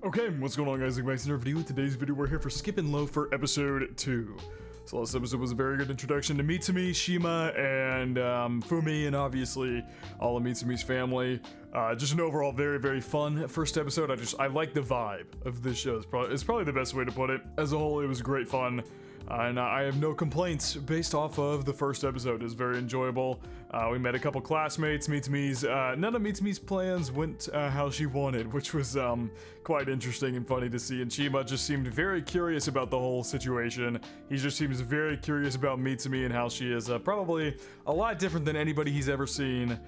Okay, what's going on, guys? Welcome back to another video. In today's video, we're here for Skippin' Loafer episode 2. So last episode was a very good introduction to Mitsumi, Shima, and Fumi, and obviously all of Mitsumi's family. Just an overall very, very fun first episode. I like the vibe of this show. It's probably the best way to put it. As a whole, it was great fun. And I have no complaints based off of the first episode. It was very enjoyable. We met a couple classmates. None of Mitsumi's plans went how she wanted, which was quite interesting and funny to see. And Shima just seemed very curious about the whole situation. He just seems very curious about Mitsumi and how she is probably a lot different than anybody he's ever seen,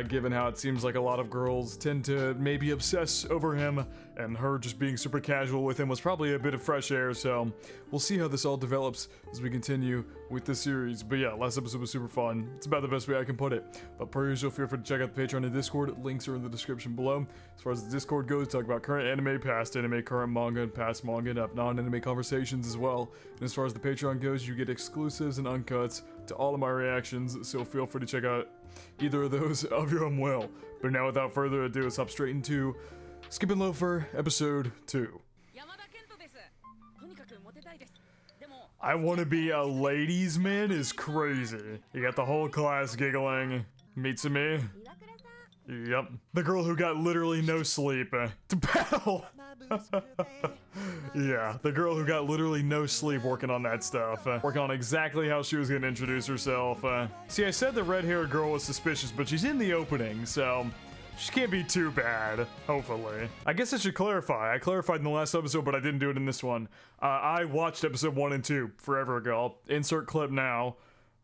given how it seems like a lot of girls tend to maybe obsess over him, and her just being super casual with him was probably a bit of fresh air. So we'll see how this all develops as we continue with the series. But yeah, last episode was super fun. It's about the best way I can put it. But per usual, feel free to check out the Patreon and Discord. Links are in the description below. As far as the Discord goes, talk about current anime, past anime, current manga, and past manga, and up non-anime conversations as well. And as far as the Patreon goes, you get exclusives and uncuts to all of my reactions, so feel free to check out either of those of your own will. But now, without further ado, let's hop straight into Skippin' Loafer episode 2. I want to be a ladies' man is crazy. You got the whole class giggling. Mitsumi. Yep. The girl who got literally no sleep to battle. Yeah, the girl who got literally no sleep working on that stuff. Working on exactly how she was going to introduce herself. See, I said the red-haired girl was suspicious, but she's in the opening, so she can't be too bad, hopefully. I guess I should clarify. I clarified in the last episode, but I didn't do it in this one. I watched episode 1 and 2 forever ago. I'll insert clip now.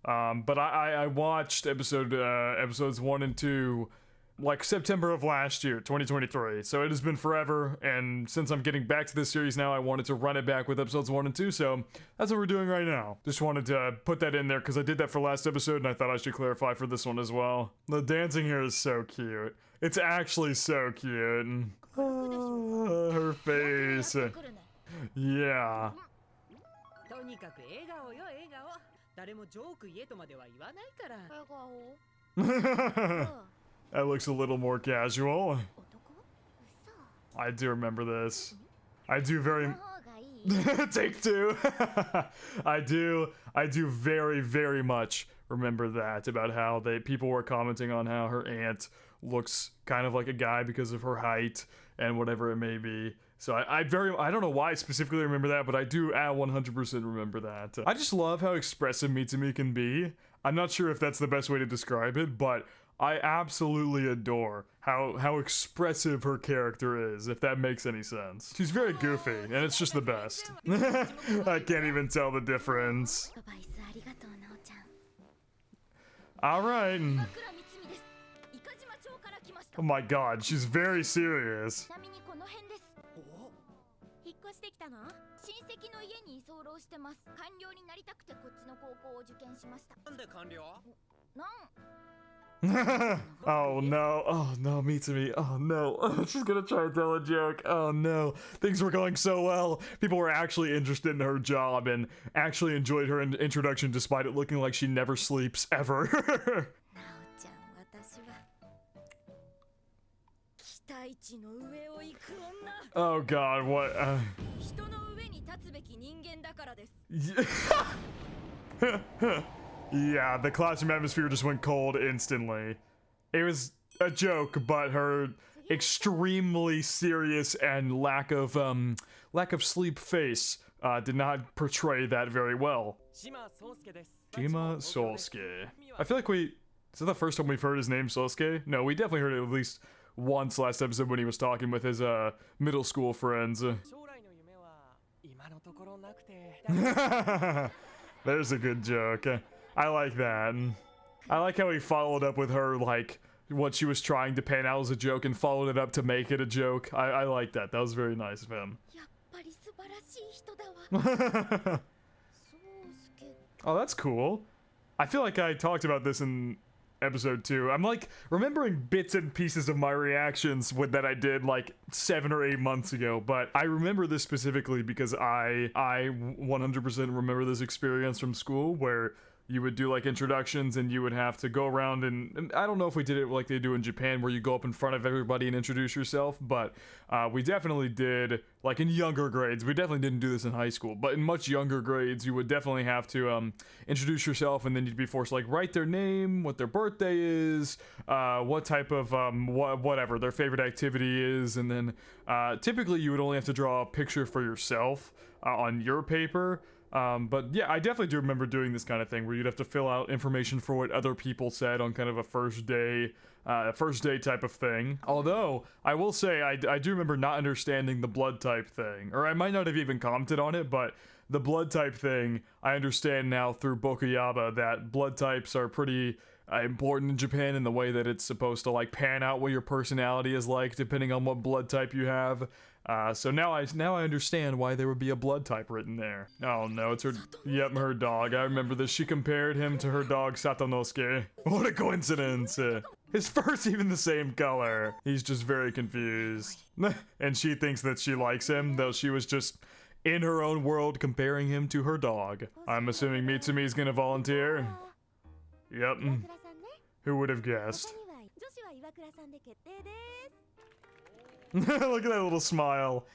But I watched episodes 1 and 2 like September of last year, 2023. So it has been forever, and since I'm getting back to this series now, I wanted to run it back with episodes 1 and 2, so that's what we're doing right now. Just wanted to put that in there because I did that for last episode, and I thought I should clarify for this one as well. The dancing here is so cute. It's actually so cute. Her face. Yeah. That looks a little more casual. I do remember this. I do very... Take two! I do very, very much remember that, about how people were commenting on how her aunt looks kind of like a guy because of her height and whatever it may be. So I don't know why I specifically remember that, but I do 100% remember that. I just love how expressive Mitsumi can be. I'm not sure if that's the best way to describe it, but I absolutely adore how expressive her character is, if that makes any sense. She's very goofy, and it's just the best. I can't even tell the difference. Alright. Oh my god, she's very serious. Oh no, Mitsumi, oh no, she's gonna try to tell a joke, oh no. Things were going so well, people were actually interested in her job and actually enjoyed her introduction despite it looking like she never sleeps, ever. Oh god, what, Yeah, the classroom atmosphere just went cold instantly. It was a joke, but her extremely serious and lack of sleep face did not portray that very well. Shima Sosuke. I feel like is that the first time we've heard his name, Sosuke? No, we definitely heard it at least once last episode when he was talking with his middle school friends. There's a good joke. I like that. I like how he followed up with her, like, what she was trying to pan out as a joke and followed it up to make it a joke. I like that. That was very nice of him. Oh, that's cool. I feel like I talked about this in episode 2. I'm like remembering bits and pieces of my reactions that I did like 7 or 8 months ago, but I remember this specifically because I 100% remember this experience from school where you would do like introductions, and you would have to go around and I don't know if we did it like they do in Japan where you go up in front of everybody and introduce yourself, but we definitely did, like in younger grades. We definitely didn't do this in high school, but in much younger grades you would definitely have to introduce yourself, and then you'd be forced to like write their name, what their birthday is, what type of whatever their favorite activity is, and then typically you would only have to draw a picture for yourself on your paper. But yeah, I definitely do remember doing this kind of thing where you'd have to fill out information for what other people said on kind of a first day type of thing. Although, I will say, I do remember not understanding the blood type thing. Or I might not have even commented on it, but the blood type thing, I understand now through Bokuyaba that blood types are pretty important in Japan in the way that it's supposed to like pan out what your personality is like depending on what blood type you have. So now I understand why there would be a blood type written there. Oh no, it's her, yep, her dog. I remember this. She compared him to her dog Satonosuke. What a coincidence. His fur's even the same color. He's just very confused. And she thinks that she likes him, though she was just in her own world comparing him to her dog. I'm assuming Mitsumi's gonna volunteer. Yep. Who would have guessed? Look at that little smile.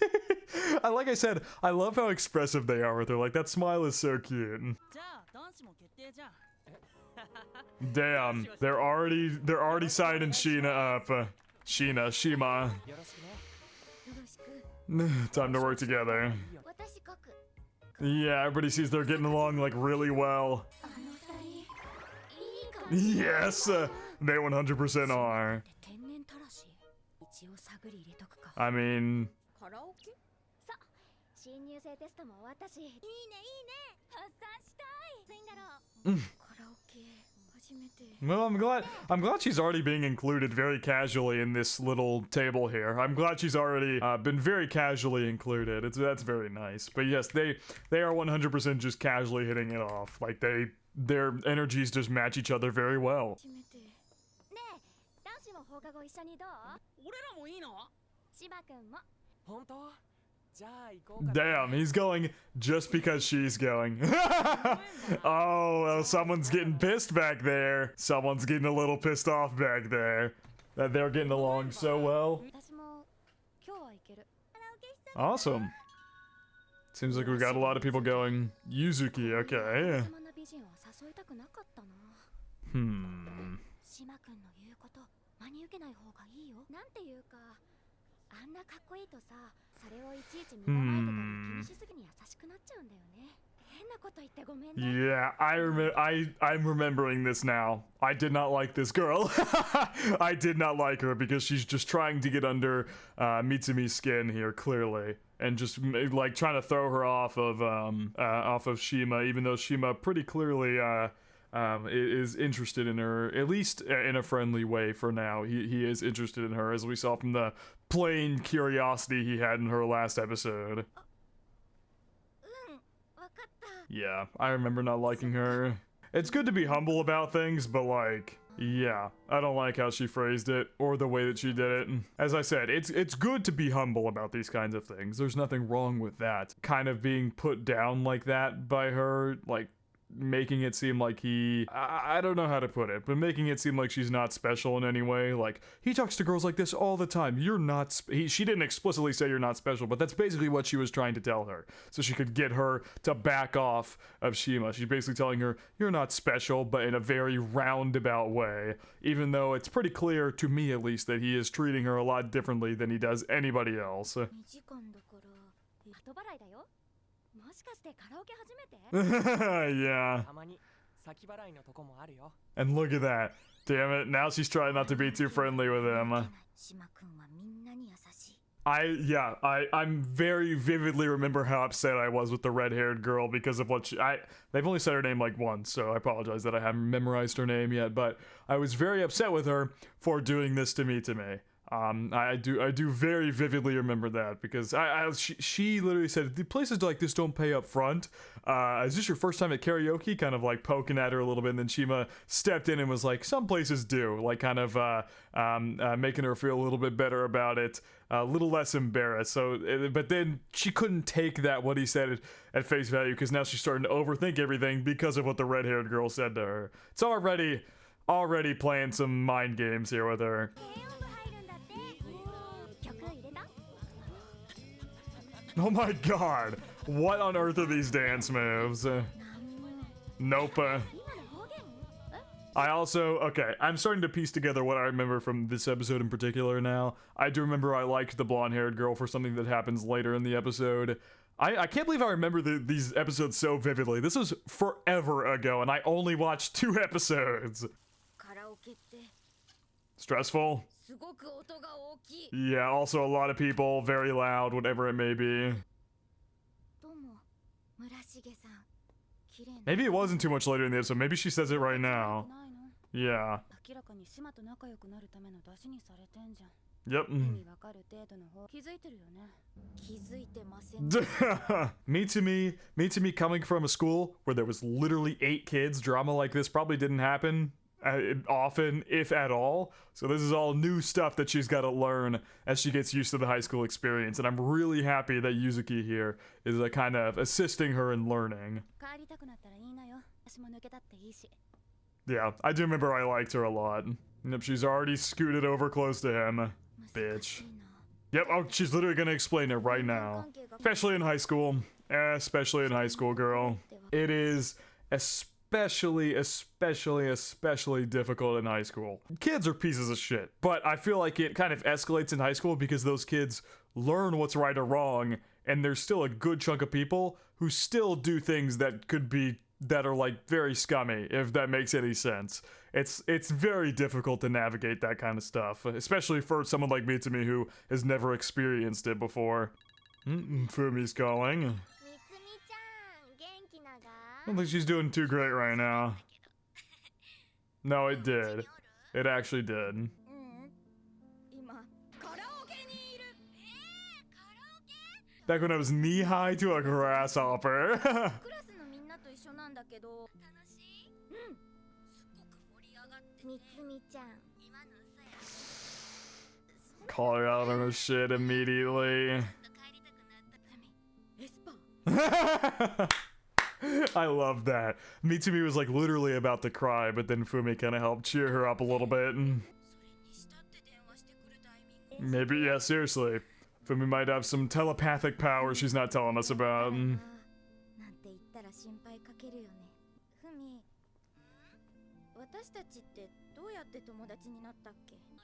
Like I said, I love how expressive they are with her. Like, that smile is so cute. Damn, they're already signing Sheena up. Shima. Time to work together. Yeah, everybody sees they're getting along like really well. Yes, they 100% are. I mean, well, I'm glad she's already being included very casually in this little table here. I'm glad she's already been very casually included. That's very nice. But yes, they are 100% just casually hitting it off. Like their energies just match each other very well. Damn, he's going just because she's going. Oh, someone's getting pissed back there. Someone's getting a little pissed off back there. That they're getting along so well. Awesome. Seems like we got a lot of people going. Yuzuki, okay. Yeah, I'm remembering this now. I did not like this girl. I did not like her because she's just trying to get under Mitsumi's skin here, clearly, and just like trying to throw her off of Shima, even though Shima pretty clearly is interested in her, at least in a friendly way for now. He is interested in her, as we saw from the plain curiosity he had in her last episode. Yeah, I remember not liking her. It's good to be humble about things, but like, yeah, I don't like how she phrased it, or the way that she did it. As I said, it's good to be humble about these kinds of things. There's nothing wrong with that. Kind of being put down like that by her, like, making it seem like I don't know how to put it, but making it seem like she's not special in any way. Like, he talks to girls like this all the time. You're not she didn't explicitly say you're not special, but that's basically what she was trying to tell her, so she could get her to back off of Shima. She's basically telling her, you're not special, but in a very roundabout way, even though it's pretty clear, to me at least, that he is treating her a lot differently than he does anybody else. Yeah. And look at that. Damn it, now she's trying not to be too friendly with him. I'm very vividly remember how upset I was with the red-haired girl because of what they've only said her name like once, so I apologize that I haven't memorized her name yet, but I was very upset with her for doing this to me. I do very vividly remember that because she literally said the places like this don't pay up front. Is this your first time at karaoke? Kind of like poking at her a little bit, and then Shima stepped in and was like, some places do, like kind of making her feel a little bit better about it, a little less embarrassed. So, but then she couldn't take that what he said at face value because now she's starting to overthink everything because of what the red-haired girl said to her. It's already playing some mind games here with her. Oh my god, what on earth are these dance moves? Nope. Okay, I'm starting to piece together what I remember from this episode in particular now. I do remember I liked the blonde-haired girl for something that happens later in the episode. I can't believe I remember these episodes so vividly. This was forever ago, and I only watched 2 episodes. Stressful? Yeah, also a lot of people, very loud, whatever it may be. Maybe it wasn't too much later in the episode. Maybe she says it right now. Yeah. Yep. Me to me coming from a school where there was literally 8 kids, drama like this probably didn't happen often, if at all. So this is all new stuff that she's got to learn as she gets used to the high school experience, and I'm really happy that Yuzuki here is kind of assisting her in learning. Yeah, I do remember I liked her a lot. Yep, she's already scooted over close to him. Bitch. Yep, oh, she's literally gonna explain it right now. Especially in high school. Especially in high school, girl. It is especially difficult in high school. Kids are pieces of shit, but I feel like it kind of escalates in high school because those kids learn what's right or wrong, and there's still a good chunk of people who still do things that are like very scummy, if that makes any sense. It's very difficult to navigate that kind of stuff, especially for someone like Mitsumi who has never experienced it before. Fumi's calling. I don't think she's doing too great right now. No, it did. It actually did. Back when I was knee-high to a grasshopper. Call her out on her shit immediately. I love that. Mitsumi was like literally about to cry, but then Fumi kind of helped cheer her up a little bit. Maybe, yeah, seriously. Fumi might have some telepathic power she's not telling us about.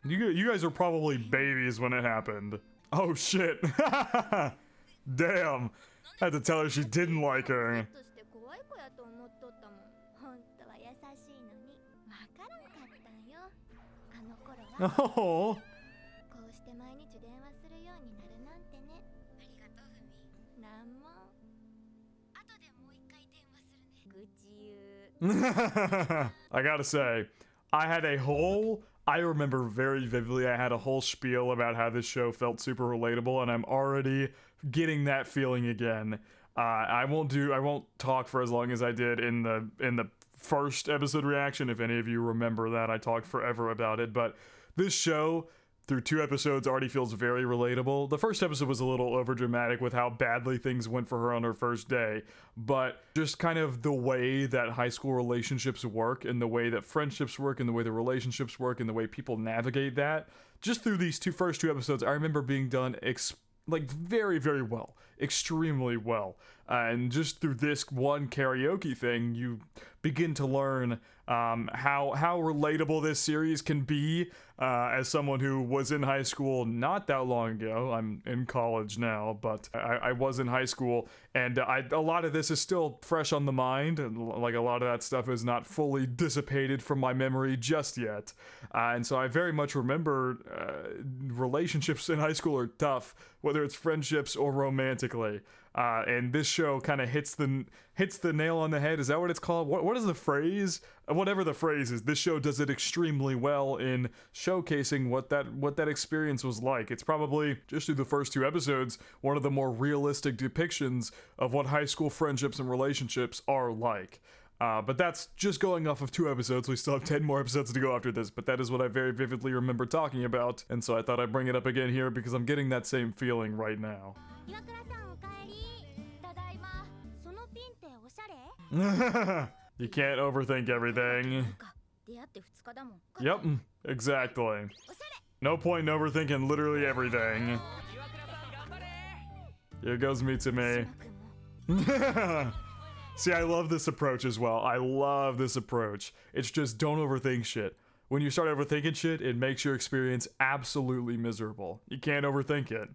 You guys are probably babies when it happened. Oh shit. Damn. I had to tell her she didn't like her. Oh. I gotta say, I remember very vividly, I had a whole spiel about how this show felt super relatable, and I'm already getting that feeling again. I won't talk for as long as I did in the first episode reaction. If any of you remember that, I talked forever about it, but this show, through 2 episodes, already feels very relatable. The first episode was a little overdramatic with how badly things went for her on her first day, but just kind of the way that high school relationships work, and the way that friendships work, and the way the relationships work, and the way people navigate that, just through these first two episodes, I remember being done like very, very well. Extremely well. And just through this one karaoke thing, you begin to learn how relatable this series can be. As someone who was in high school not that long ago, I'm in college now, but I was in high school, and a lot of this is still fresh on the mind, and like a lot of that stuff is not fully dissipated from my memory just yet. And so I very much remember relationships in high school are tough, whether it's friendships or romantically. And this show kind of hits the nail on the head. Is that what it's called? What is the phrase? Whatever the phrase is, this show does it extremely well in showcasing what that experience was like. It's probably, just through the first 2 episodes, one of the more realistic depictions of what high school friendships and relationships are like. But that's just going off of 2 episodes. We still have 10 more episodes to go after this, but that is what I very vividly remember talking about, and so I thought I'd bring it up again here because I'm getting that same feeling right now. You can't overthink everything. Yep, exactly. No point in overthinking literally everything. Here goes Mitsumi. See, I love this approach as well. I love this approach. It's just don't overthink shit. When you start overthinking shit, it makes your experience absolutely miserable. You can't overthink it.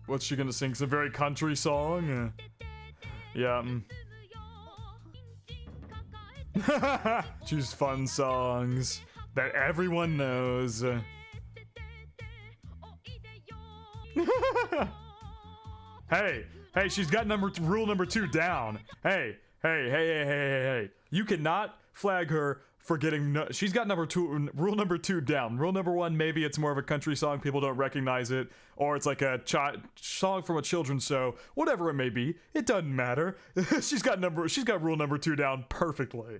What's she gonna sing? Some very country song? Yeah. Choose fun songs that everyone knows. Hey, she's got rule number 2 down. Hey. You cannot flag her for getting she's got rule number 2 down. Rule number 1, maybe it's more of a country song, people don't recognize it, or it's like a song from a children's show, whatever it may be, it doesn't matter. she's got rule number 2 down perfectly.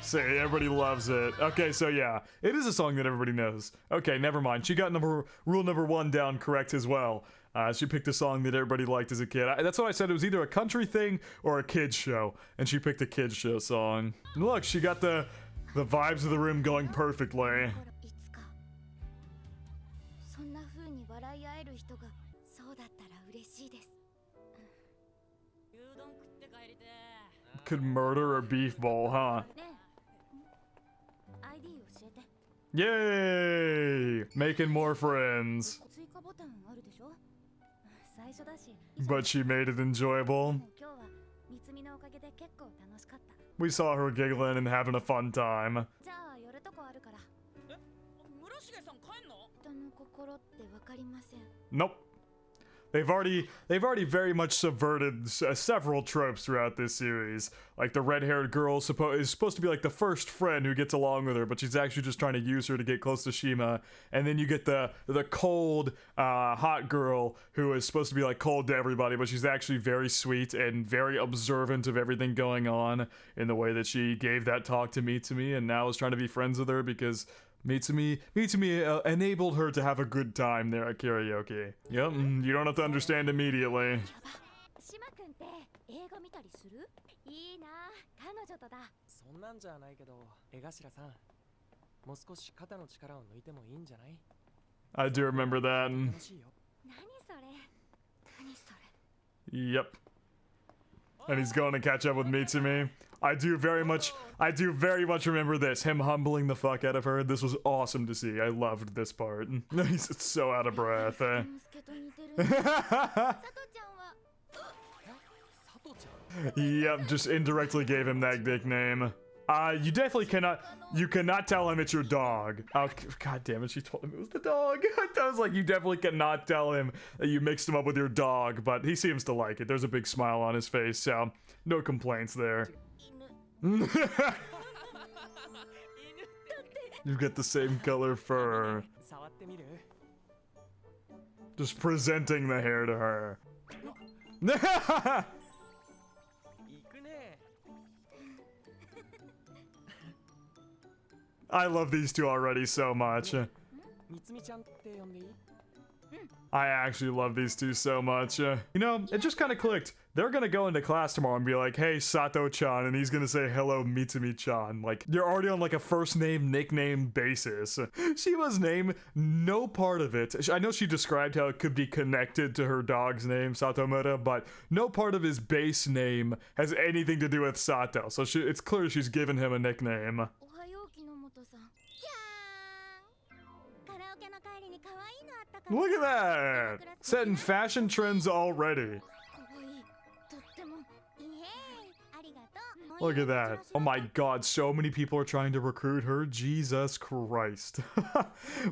See, everybody loves it. Okay, so yeah, it is a song that everybody knows. Okay, never mind. She got rule number 1 down correct as well. She picked a song that everybody liked as a kid. That's what I said. It was either a country thing or a kids show, and she picked a kids show song. And look, she got the vibes of the room going perfectly. Could murder a beef bowl, huh? Yay! Making more friends. But she made it enjoyable. We saw her giggling and having a fun time. Nope. They've already very much subverted several tropes throughout this series. Like the red-haired girl is supposed to be like the first friend who gets along with her, but she's actually just trying to use her to get close to Shima. And then you get the cold, hot girl who is supposed to be like cold to everybody, but she's actually very sweet and very observant of everything going on in the way that she gave that talk to Mitsumi and now is trying to be friends with her because Mitsumi enabled her to have a good time there at karaoke. Yep, you don't have to understand immediately. I do remember that. Yep. And he's going to catch up with Mitsumi. I do very much remember this. Him humbling the fuck out of her. This was awesome to see. I loved this part. He's so out of breath. Yep, just indirectly gave him that nickname. You definitely cannot tell him it's your dog. Oh, god damn it, she told him it was the dog. I was like, you definitely cannot tell him that you mixed him up with your dog, but he seems to like it. There's a big smile on his face, so no complaints there. You've got the same color fur. Just presenting the hair to her. I love these two already so much. I actually love these two so much. You know, it just kind of clicked. They're gonna go into class tomorrow and be like, hey, Sato-chan, and he's gonna say, hello, Mitsumi-chan. Like, you're already on like a first name, nickname basis. Shima's name, no part of it. I know she described how it could be connected to her dog's name, Satomura, but no part of his base name has anything to do with Sato. So it's clear she's given him a nickname. Look at that! Setting fashion trends already. Look at that. Oh my god, so many people are trying to recruit her. Jesus Christ.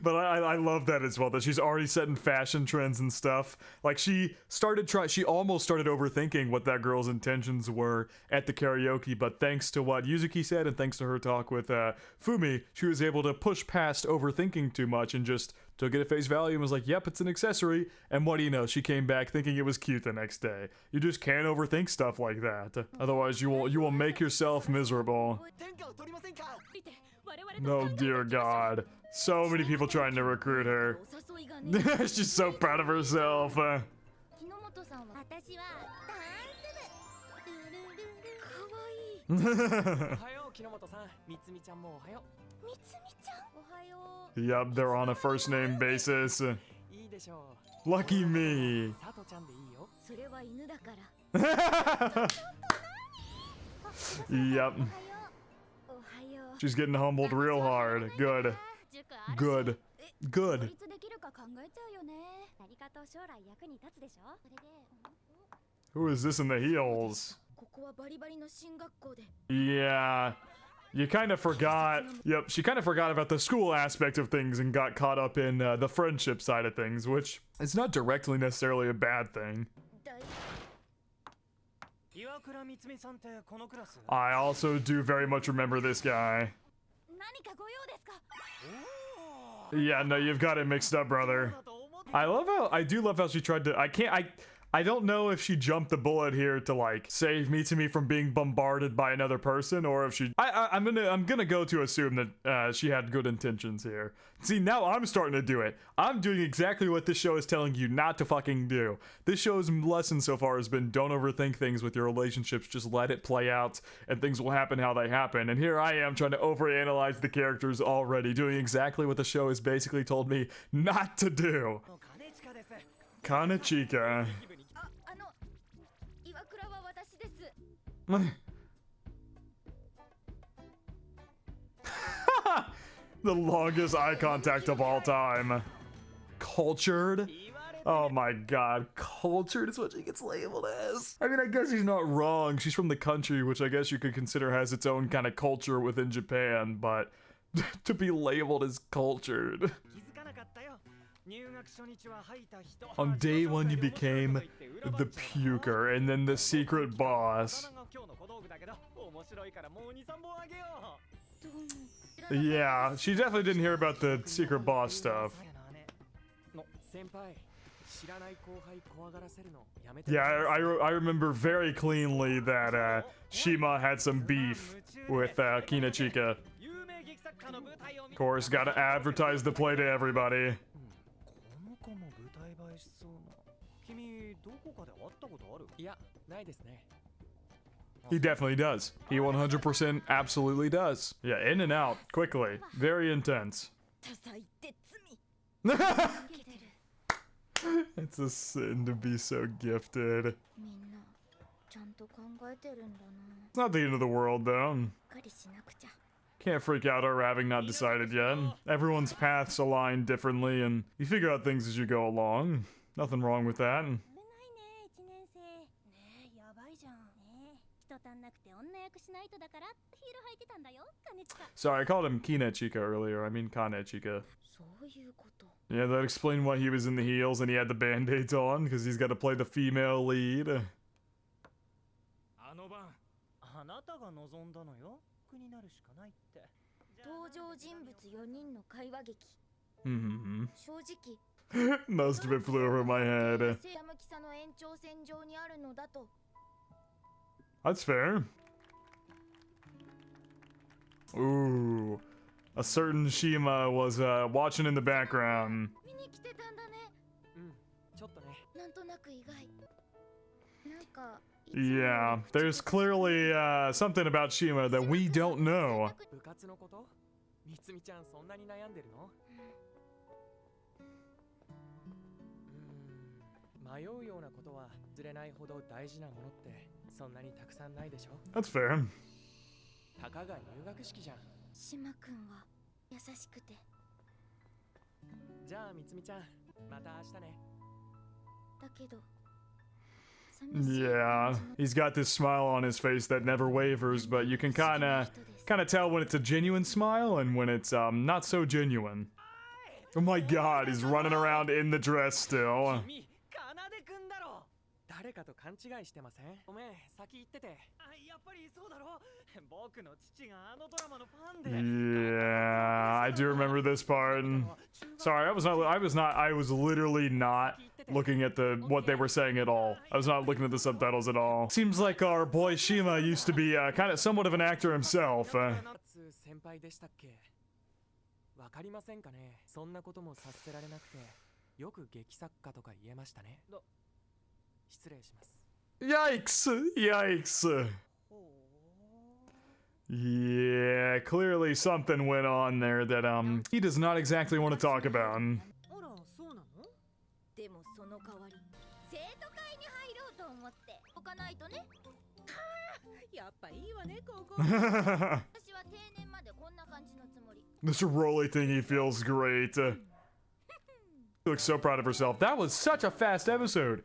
But I love that as well, that she's already setting fashion trends and stuff. Like she almost started overthinking what that girl's intentions were at the karaoke, but thanks to what Yuzuki said and thanks to her talk with Fumi, she was able to push past overthinking too much and just took it at face value and was like, yep, it's an accessory. And what do you know? She came back thinking it was cute the next day. You just can't overthink stuff like that. Otherwise, you will make yourself miserable. Oh dear God. So many people trying to recruit her. She's so proud of herself. Yup, they're on a first name basis. Lucky me. Yep. She's getting humbled real hard. Good. Good. Good. Who is this in the heels? Yeah. You kind of forgot. Yep, she kind of forgot about the school aspect of things and got caught up in the friendship side of things, which is not directly necessarily a bad thing. I also do very much remember this guy. Yeah, no, you've got it mixed up, brother. I do love how she tried to, I don't know if she jumped the bullet here to like save Mitsumi from being bombarded by another person, or if she. I'm gonna go to assume that she had good intentions here. See, now I'm starting to do it. I'm doing exactly what this show is telling you not to fucking do. This show's lesson so far has been don't overthink things with your relationships. Just let it play out, and things will happen how they happen. And here I am trying to overanalyze the characters already, doing exactly what the show has basically told me not to do. Kanechika. The longest eye contact of all time. Cultured? Oh my god, cultured is what she gets labeled as. I mean, I guess she's not wrong. She's from the country, which I guess you could consider has its own kind of culture within Japan, but to be labeled as cultured. On day one, you became the puker and then the secret boss. Yeah, she definitely didn't hear about the secret boss stuff. Yeah, I remember very cleanly that Shima had some beef with Kinechika. Of course, gotta advertise the play to everybody. He definitely does. He 100% absolutely does. Yeah, in and out, quickly. Very intense. It's a sin to be so gifted. It's not the end of the world, though. Can't freak out over having not decided yet. Everyone's paths align differently, and you figure out things as you go along. Nothing wrong with that. Sorry, I called him Kinechika earlier. I mean Kanechika. Yeah, that explained why he was in the heels and he had the band-aids on, because he's got to play the female lead. Most of it flew over my head. That's fair. Ooh. A certain Shima was watching in the background. Yeah, there's clearly something about Shima that we don't know. That's fair. Yeah, he's got this smile on his face that never wavers, but you can kind of tell when it's a genuine smile and when it's not so genuine. Oh my god, he's running around in the dress still. Yeah, I do remember this part. Sorry, I was literally not looking at what they were saying at all. I was not looking at the subtitles at all. Seems like our boy Shima used to be kind of somewhat of an actor himself. Yikes! Yikes! Yeah, clearly something went on there that he does not exactly want to talk about. This Rolly thing, he feels great. She looks so proud of herself. That was such a fast episode.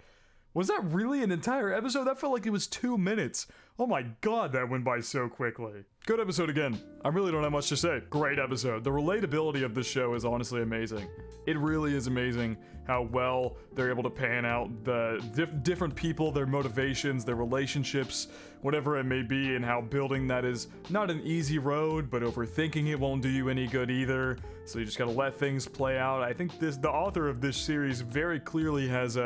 Was that really an entire episode? That felt like it was 2 minutes. Oh my god, that went by so quickly. Good episode again. I really don't have much to say. Great episode. The relatability of this show is honestly amazing. It really is amazing how well they're able to pan out the different people, their motivations, their relationships, whatever it may be, and how building that is not an easy road, but overthinking it won't do you any good either. So you just gotta let things play out. I think the author of this series very clearly has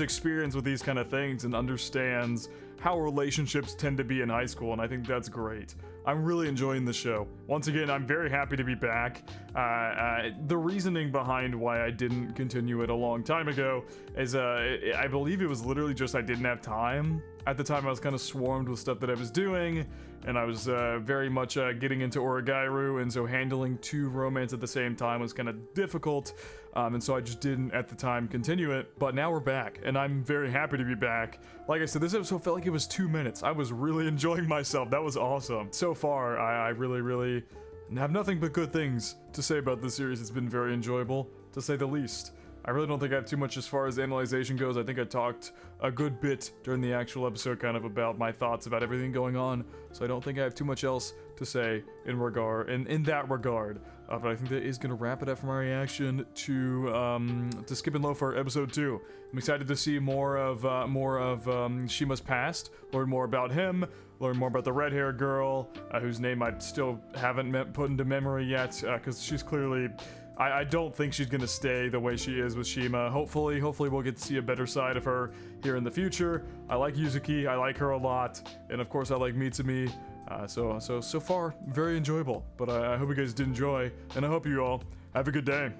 experience with these kind of things and understands how relationships tend to be in high school, and I think that's great. I'm really enjoying the show. Once again, I'm very happy to be back. The reasoning behind why I didn't continue it a long time ago is I believe it was literally just I didn't have time. At the time, I was kind of swarmed with stuff that I was doing, and I was very much getting into Origairu, and so handling 2 romance at the same time was kind of difficult, and so I just didn't at the time continue it. But now we're back, and I'm very happy to be back. Like I said, this episode felt like it was 2 minutes. I was really enjoying myself. That was awesome. So far, I really have nothing but good things to say about this series. It's been very enjoyable, to say the least. I really don't think I have too much as far as analyzation goes. I think I talked a good bit during the actual episode kind of about my thoughts about everything going on, so I don't think I have too much else to say in that regard. But I think that is going to wrap it up for my reaction to Skip and Loafer episode 2. I'm excited to see more of Shima's past, learn more about him, learn more about the red-haired girl, whose name I still haven't put into memory yet, because she's clearly... I don't think she's gonna stay the way she is with Shima. Hopefully we'll get to see a better side of her here in the future. I like Yuzuki, I like her a lot, and of course I like Mitsumi. So far, very enjoyable. But I hope you guys did enjoy, and I hope you all have a good day.